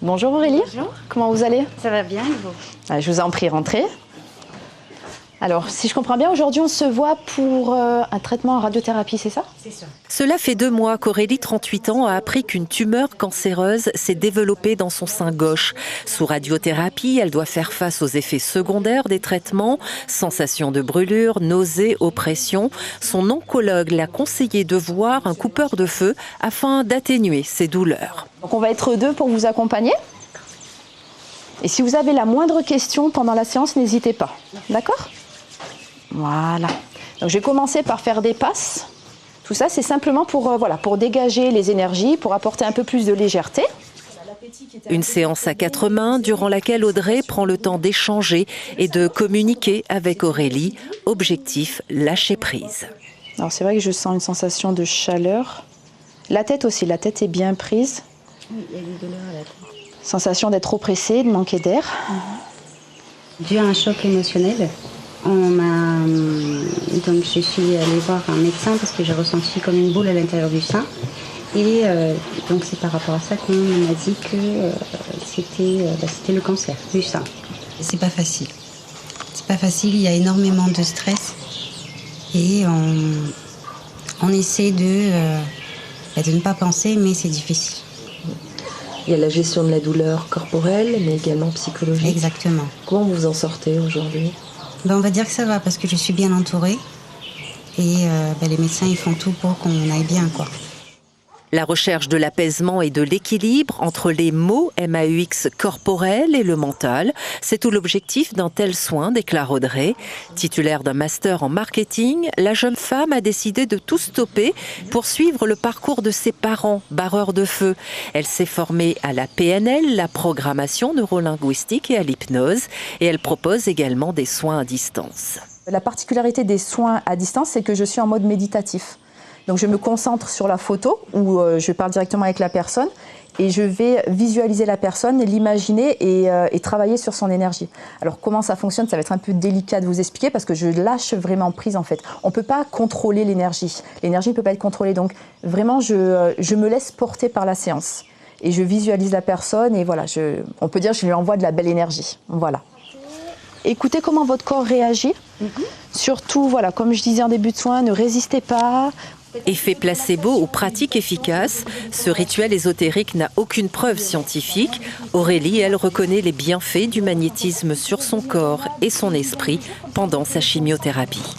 Bonjour Aurélie. Bonjour. Comment vous allez? Ça va bien et vous? Je vous en prie, rentrez. Alors, si je comprends bien, aujourd'hui on se voit pour un traitement en radiothérapie, c'est ça? C'est ça. Cela fait 2 mois qu'Aurélie, 38 ans, a appris qu'une tumeur cancéreuse s'est développée dans son sein gauche. Sous radiothérapie, elle doit faire face aux effets secondaires des traitements, sensations de brûlure, nausées, oppression. Son oncologue l'a conseillé de voir un coupeur de feu afin d'atténuer ses douleurs. Donc on va être deux pour vous accompagner. Et si vous avez la moindre question pendant la séance, n'hésitez pas. D'accord? Voilà. Donc je vais commencer par faire des passes. Tout ça, c'est simplement pour dégager les énergies, pour apporter un peu plus de légèreté. Une séance à 4 mains durant laquelle Audrey prend le temps d'échanger et de communiquer avec Aurélie. Objectif, lâcher prise. Alors c'est vrai que je sens une sensation de chaleur. La tête aussi, la tête est bien prise. Oui, il y a des douleurs à la tête. Sensation d'être oppressée, de manquer d'air. Dû à un choc émotionnel, donc je suis allée voir un médecin parce que j'ai ressenti comme une boule à l'intérieur du sein. Et donc c'est par rapport à ça qu'on m'a dit que c'était le cancer du sein. C'est pas facile. C'est pas facile, il y a énormément de stress. Et on essaie de ne pas penser, mais c'est difficile. Il y a la gestion de la douleur corporelle, mais également psychologique. Exactement. Comment vous en sortez aujourd'hui? On va dire que ça va parce que je suis bien entourée. Et les médecins, ils font tout pour qu'on aille bien, quoi. La recherche de l'apaisement et de l'équilibre entre les maux MAUX corporels et le mental, c'est tout l'objectif d'un tel soin, déclare Audrey. Titulaire d'un master en marketing, la jeune femme a décidé de tout stopper pour suivre le parcours de ses parents, barreurs de feu. Elle s'est formée à la PNL, la programmation neurolinguistique et à l'hypnose, et elle propose également des soins à distance. La particularité des soins à distance, c'est que je suis en mode méditatif. Donc je me concentre sur la photo où je parle directement avec la personne et je vais visualiser la personne, l'imaginer et travailler sur son énergie. Alors comment ça fonctionne? Ça va être un peu délicat de vous expliquer parce que je lâche vraiment prise en fait. On ne peut pas contrôler l'énergie. L'énergie ne peut pas être contrôlée. Donc vraiment je me laisse porter par la séance. Et je visualise la personne et voilà, on peut dire que je lui envoie de la belle énergie. Voilà. Écoutez comment votre corps réagit. Surtout, voilà, comme je disais en début de soin, ne résistez pas. Effet placebo ou pratique efficace, ce rituel ésotérique n'a aucune preuve scientifique. Aurélie, elle, reconnaît les bienfaits du magnétisme sur son corps et son esprit pendant sa chimiothérapie.